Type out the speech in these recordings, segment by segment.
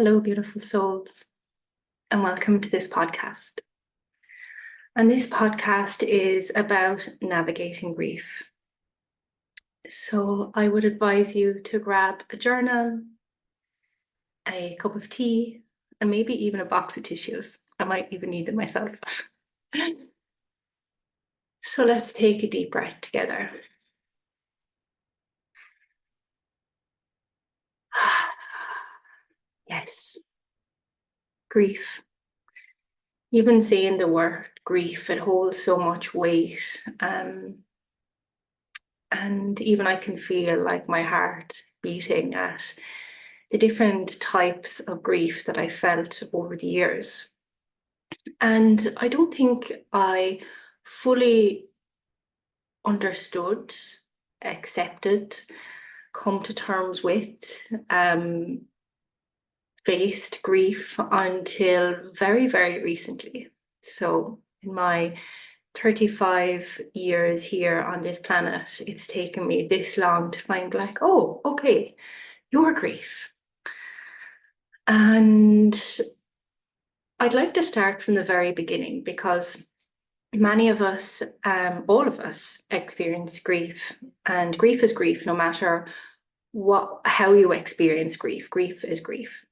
Hello, beautiful souls, and welcome to this podcast. And this podcast is about navigating grief. So I would advise you to grab a journal, a cup of tea, and maybe even a box of tissues. I might even need them myself. So let's take a deep breath together. Yes, grief. Even saying the word grief, it holds so much weight. And even I can feel like my heart beating at the different types of grief that I felt over the years. And I don't think I fully understood, accepted, come to terms with, faced grief until very, very recently. So in my 35 years here on this planet, it's taken me this long to find like, oh, okay, your grief. And I'd like to start from the very beginning because many of us, all of us, experience grief, and grief is grief no matter how you experience grief. Grief is grief.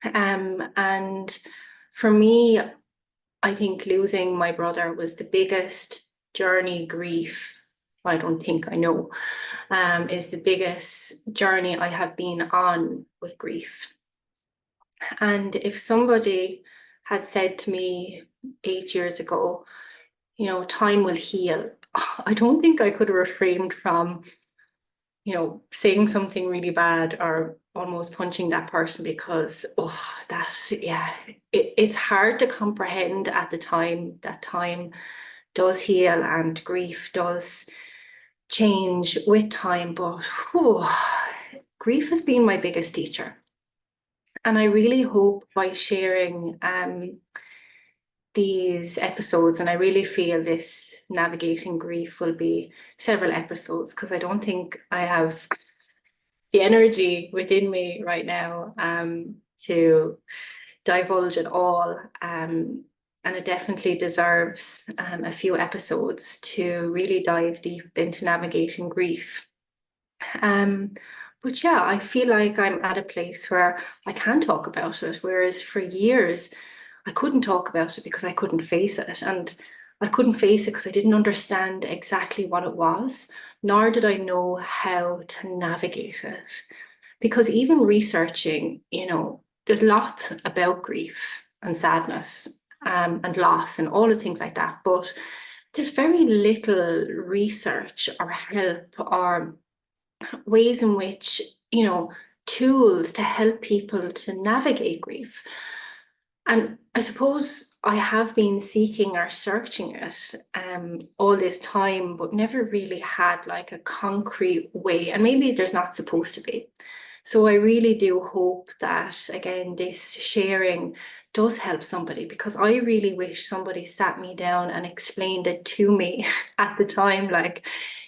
And for me, I think losing my brother was the biggest journey grief. I don't think I know, is the biggest journey I have been on with grief. And if somebody had said to me 8 years ago, time will heal, I don't think I could have refrained from, saying something really bad or almost punching that person because, it's hard to comprehend at the time that time does heal and grief does change with time. But grief has been my biggest teacher. And I really hope by sharing these episodes, and I really feel this navigating grief will be several episodes because I don't think I have the energy within me right now to divulge it all. And it definitely deserves a few episodes to really dive deep into navigating grief. But yeah, I feel like I'm at a place where I can talk about it, whereas for years I couldn't talk about it because I couldn't face it. And I couldn't face it because I didn't understand exactly what it was, nor did I know how to navigate it. Because even researching, there's lots about grief and sadness and loss and all the things like that. But there's very little research or help or ways in which, tools to help people to navigate grief. And I suppose I have been seeking or searching it all this time, but never really had like a concrete way. And maybe there's not supposed to be. So I really do hope that, again, this sharing does help somebody, because I really wish somebody sat me down and explained it to me at the time, like,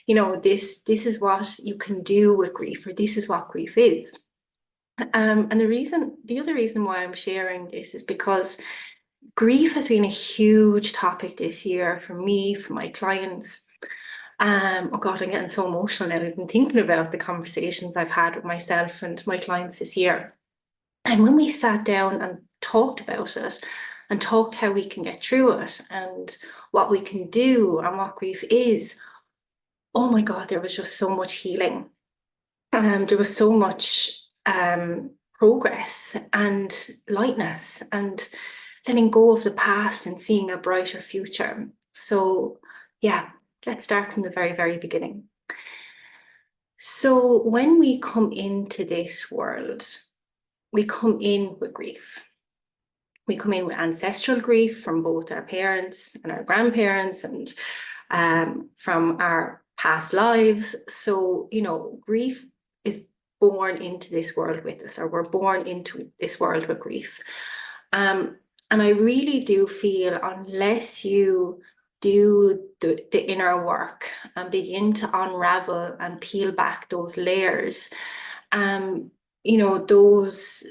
this is what you can do with grief, or this is what grief is. And the other reason why I'm sharing this is because grief has been a huge topic this year for me, for my clients. Oh God, I'm getting so emotional now. I've been thinking about the conversations I've had with myself and my clients this year. And when we sat down and talked about it and talked how we can get through it and what we can do and what grief is, oh my God, there was just so much healing. There was so much progress and lightness and letting go of the past and seeing a brighter future. So yeah, let's start from the very, very beginning. So when we come into this world, we come in with grief. We come in with ancestral grief from both our parents and our grandparents and from our past lives. So, grief is born into this world with us, or we're born into this world with grief. And I really do feel, unless you do the inner work and begin to unravel and peel back those layers, those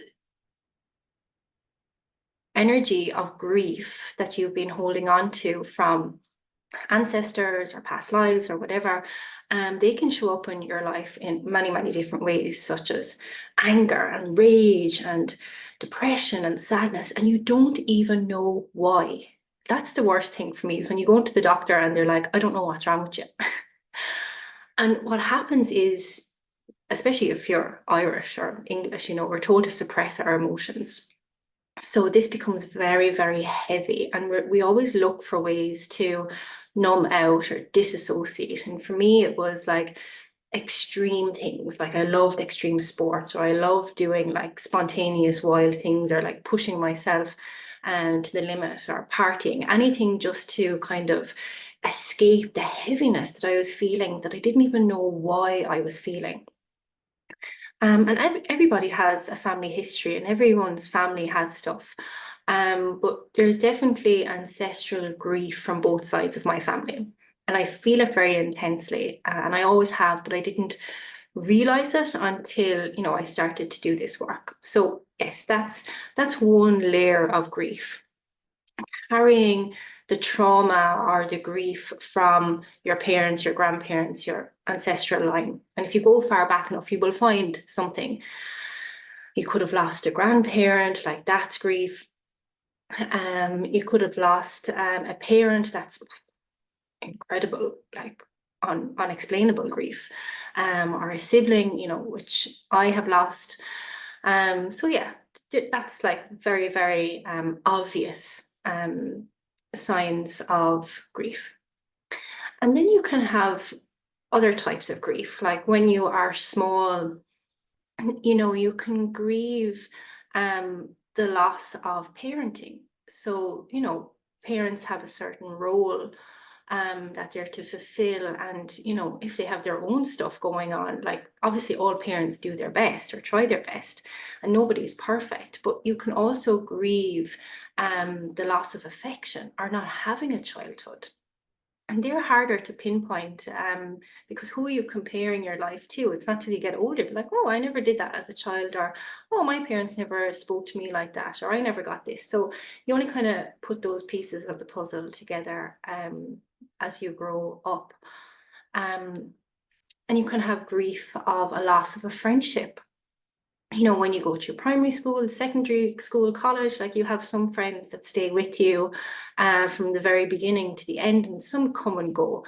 energy of grief that you've been holding on to from ancestors or past lives or whatever, they can show up in your life in many, many different ways, such as anger and rage and depression and sadness, and you don't even know why. That's the worst thing for me, is when you go to the doctor and they're like, I don't know what's wrong with you. And what happens is, especially if you're Irish or English, we're told to suppress our emotions. So this becomes very, very heavy, and we always look for ways to numb out or disassociate. And for me, it was like extreme things. Like I loved extreme sports, or I loved doing like spontaneous wild things, or like pushing myself to the limit, or partying, anything just to kind of escape the heaviness that I was feeling, that I didn't even know why I was feeling. And everybody has a family history, and everyone's family has stuff. But there's definitely ancestral grief from both sides of my family. And I feel it very intensely. And I always have, but I didn't realize it until, I started to do this work. So yes, that's one layer of grief. Carrying the trauma or the grief from your parents, your grandparents, your ancestral line. And if you go far back enough, you will find something. You could have lost a grandparent, like that's grief. You could have lost a parent, that's incredible, like unexplainable grief. Or a sibling, which I have lost. So yeah, that's like very, very obvious signs of grief. And then you can have other types of grief, like when you are small, you can grieve the loss of parenting. So, parents have a certain role that they're to fulfill. And, if they have their own stuff going on, like obviously all parents do their best or try their best, and nobody's perfect, but you can also grieve the loss of affection or not having a childhood. And they're harder to pinpoint because who are you comparing your life to? It's not till you get older, but like, oh, I never did that as a child, or oh, my parents never spoke to me like that, or I never got this. So you only kind of put those pieces of the puzzle together as you grow up. And you can have grief of a loss of a friendship. When you go to primary school, secondary school, college, like you have some friends that stay with you from the very beginning to the end, and some come and go.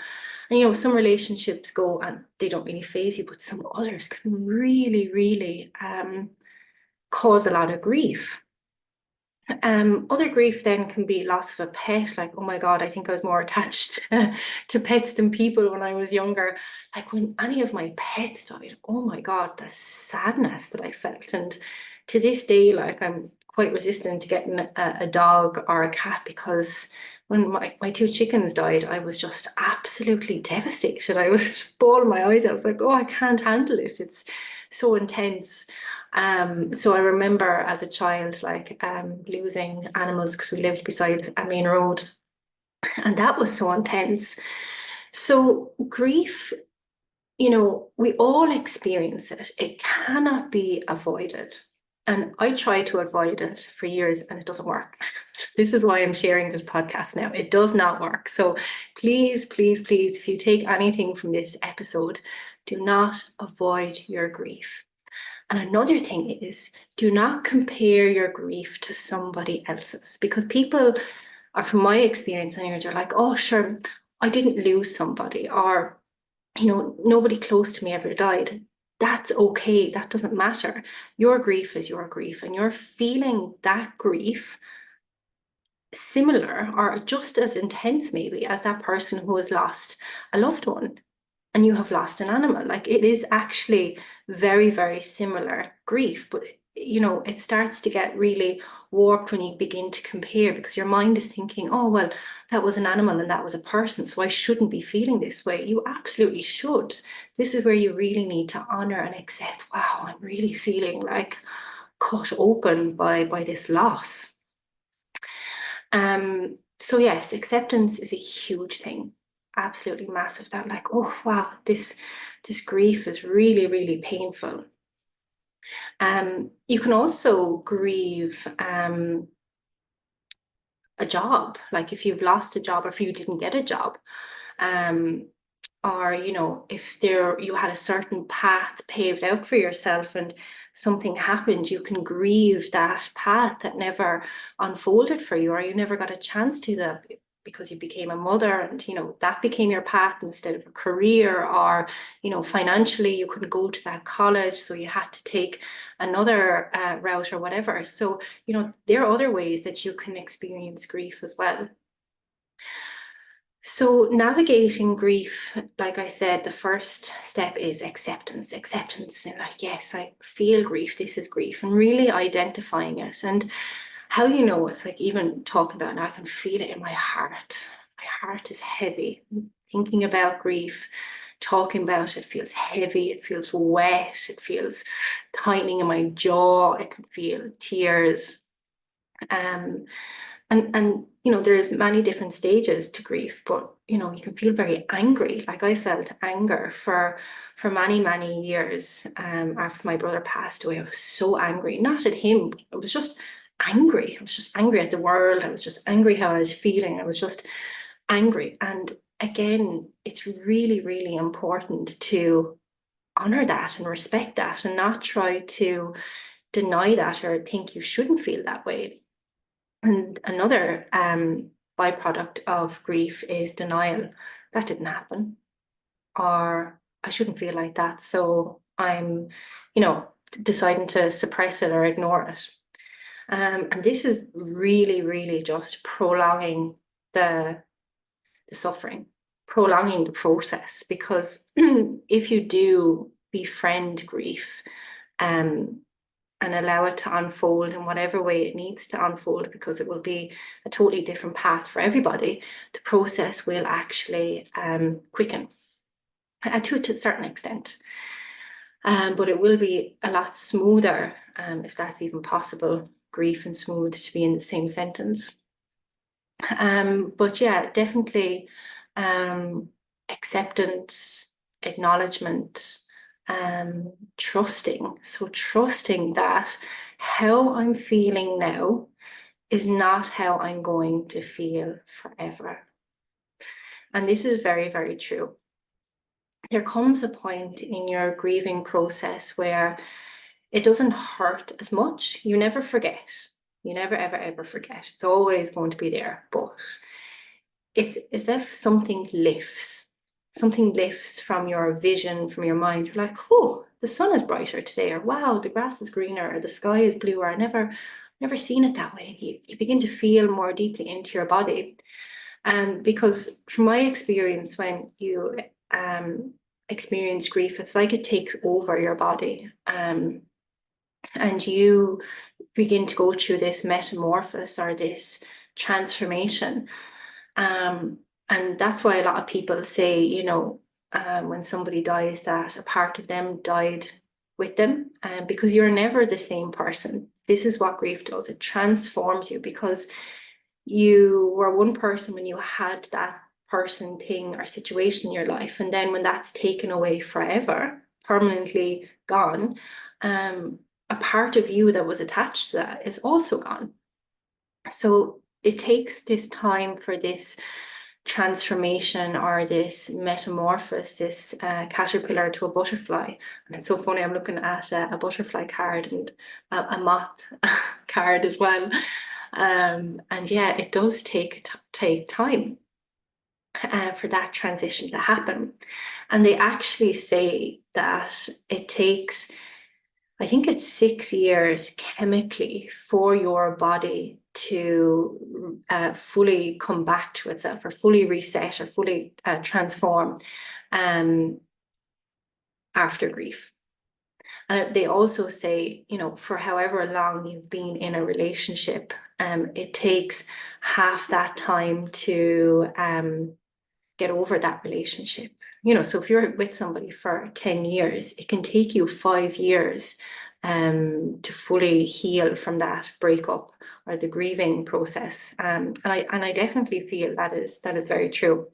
And, some relationships go and they don't really phase you, but some others can really, really cause a lot of grief. Other grief then can be loss of a pet, like, oh my God, I think I was more attached to pets than people when I was younger. Like when any of my pets died, oh my God, the sadness that I felt. And to this day, like I'm quite resistant to getting a dog or a cat, because when my two chickens died, I was just absolutely devastated. I was just bawling my eyes out. I was like, oh, I can't handle this. It's so intense. So I remember as a child, like losing animals because we lived beside a main road, and that was so intense. So grief, we all experience it. It cannot be avoided. And I tried to avoid it for years and it doesn't work. So this is why I'm sharing this podcast now. It does not work. So please, please, please, if you take anything from this episode, do not avoid your grief. And another thing is, do not compare your grief to somebody else's, because people are, from my experience, and they're like, oh, sure, I didn't lose somebody, or, nobody close to me ever died. That's okay. That doesn't matter. Your grief is your grief, and you're feeling that grief similar or just as intense, maybe, as that person who has lost a loved one and you have lost an animal. Like it is actually very, very similar grief, but it starts to get really warped when you begin to compare, because your mind is thinking, oh, well, that was an animal and that was a person, so I shouldn't be feeling this way. You absolutely should. This is where you really need to honor and accept, wow, I'm really feeling like cut open by this loss. So yes, acceptance is a huge thing, absolutely massive. That like, oh wow, this grief is really, really painful. You can also grieve a job, like if you've lost a job or if you didn't get a job, um, or if you had a certain path paved out for yourself and something happened, you can grieve that path that never unfolded for you, or you never got a chance to that because you became a mother, and that became your path instead of a career, or financially you couldn't go to that college, so you had to take another route or whatever. So there are other ways that you can experience grief as well. So navigating grief, like I said, the first step is acceptance. Acceptance, and like, yes, I feel grief, this is grief, and really identifying it. And how it's like, even talking about it, I can feel it in my heart. My heart is heavy. Thinking about grief, talking about it feels heavy, it feels wet, it feels tightening in my jaw, I can feel tears. And there's many different stages to grief, but you can feel very angry. Like I felt anger for many years after my brother passed away. I was so angry, not at him, I was just angry. I was just angry at the world. I was just angry how I was feeling. I was just angry. And again, it's really, really important to honor that and respect that, and not try to deny that or think you shouldn't feel that way. And another byproduct of grief is denial. That didn't happen, or I shouldn't feel like that, so I'm, deciding to suppress it or ignore it. And this is really, really just prolonging the suffering, prolonging the process, because if you do befriend grief, and allow it to unfold in whatever way it needs to unfold, because it will be a totally different path for everybody, the process will actually quicken to a certain extent. But it will be a lot smoother, if that's even possible, grief and smooth to be in the same sentence. But yeah, definitely acceptance, acknowledgement, trusting. So trusting that how I'm feeling now is not how I'm going to feel forever. And this is very, very true. There comes a point in your grieving process where it doesn't hurt as much. You never forget. You never, ever, ever forget. It's always going to be there. But it's as if something lifts from your vision, from your mind. You're like, oh, the sun is brighter today, or wow, the grass is greener, or the sky is bluer. I never seen it that way. You begin to feel more deeply into your body. And because from my experience, when you experience grief, it's like it takes over your body. And you begin to go through this metamorphosis or this transformation. And that's why a lot of people say, when somebody dies, that a part of them died with them, because you're never the same person. This is what grief does. It transforms you, because you were one person when you had that person, thing, or situation in your life. And then when that's taken away forever, permanently gone, a part of you that was attached to that is also gone. So it takes this time for this transformation, or this metamorphosis, this caterpillar to a butterfly. And it's so funny, I'm looking at a butterfly card and a moth card as well. And yeah, it does take time for that transition to happen. And they actually say that it takes, I think it's 6 years chemically for your body to fully come back to itself, or fully reset, or fully transform after grief. And they also say, for however long you've been in a relationship, it takes half that time to get over that relationship. So if you're with somebody for 10 years, it can take you 5 years to fully heal from that breakup or the grieving process. And I definitely feel that is very true.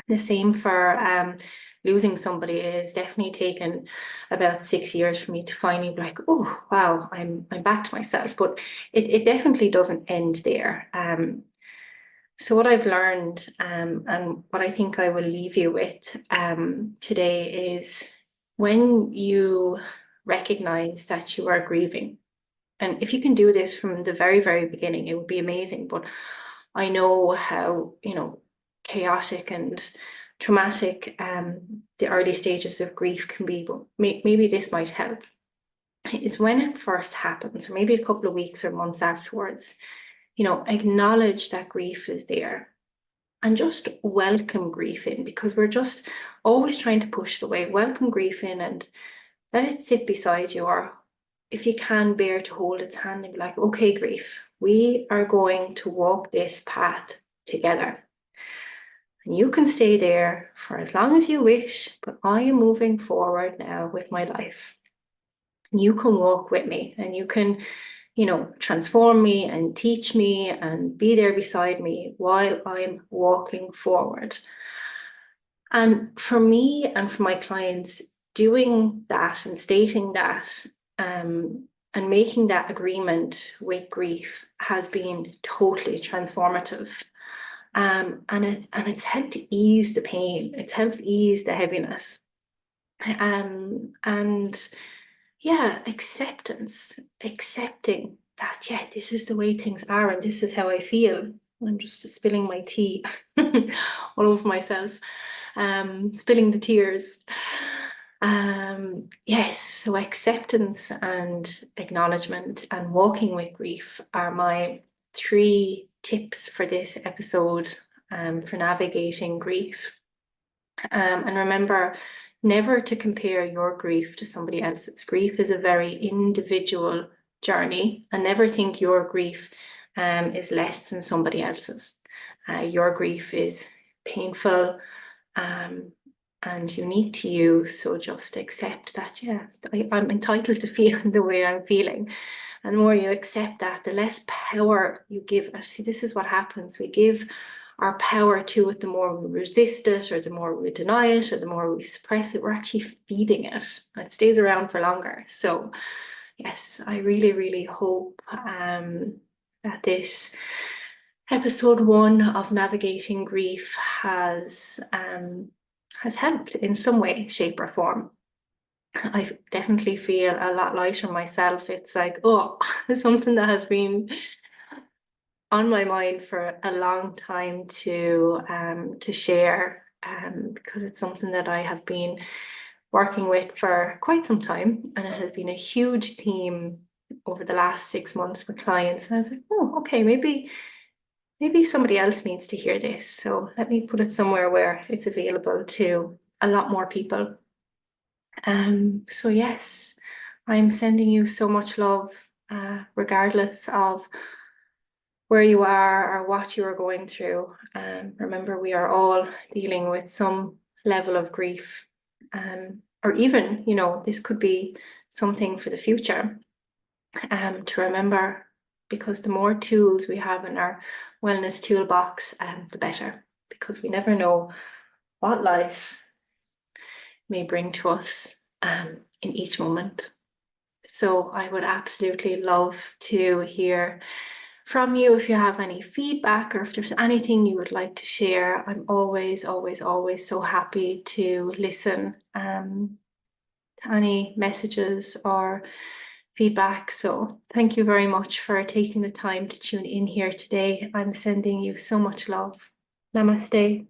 The same for losing somebody. Is definitely taken about 6 years for me to finally be like, oh wow, I'm back to myself. But it definitely doesn't end there. So what I've learned, and what I think I will leave you with today is when you recognize that you are grieving, and if you can do this from the very, very beginning, it would be amazing. But I know how, chaotic and traumatic the early stages of grief can be, but maybe this might help. Is when it first happens, or maybe a couple of weeks or months afterwards, acknowledge that grief is there and just welcome grief in, because we're just always trying to push it away. Welcome grief in and let it sit beside you, or if you can, bear to hold its hand and be like, okay, grief, we are going to walk this path together. And you can stay there for as long as you wish, but I am moving forward now with my life. You can walk with me and you can, transform me and teach me and be there beside me while I'm walking forward. And for me and for my clients, doing that and stating that and making that agreement with grief has been totally transformative. And it's helped to ease the pain. It's helped ease the heaviness. And yeah, accepting that, yeah, this is the way things are and this is how I feel. I'm just spilling my tea all over myself, spilling the tears. Yes, so acceptance and acknowledgement and walking with grief are my 3 tips for this episode for navigating grief. And remember, never to compare your grief to somebody else's. Grief is a very individual journey, and never think your grief is less than somebody else's. Your grief is painful and unique to you, so just accept that, yeah, I'm entitled to feel the way I'm feeling. And the more you accept that, the less power you give it. See, this is what happens. We give our power to it, the more we resist it, or the more we deny it, or the more we suppress it, we're actually feeding it. It stays around for longer. So yes, I really, really hope that this episode 1 of Navigating Grief has helped in some way, shape, or form. I definitely feel a lot lighter myself. It's like, oh, something that has been on my mind for a long time to share, because it's something that I have been working with for quite some time, and it has been a huge theme over the last 6 months with clients. And I was like, oh, okay, maybe somebody else needs to hear this. So let me put it somewhere where it's available to a lot more people. So yes, I'm sending you so much love, regardless of where you are or what you are going through. Remember, we are all dealing with some level of grief, or even, this could be something for the future, to remember, because the more tools we have in our wellness toolbox, the better, because we never know what life may bring to us in each moment. So I would absolutely love to hear from you if you have any feedback, or if there's anything you would like to share. I'm always, always, always so happy to listen to any messages or feedback. So thank you very much for taking the time to tune in here today. I'm sending you so much love. Namaste.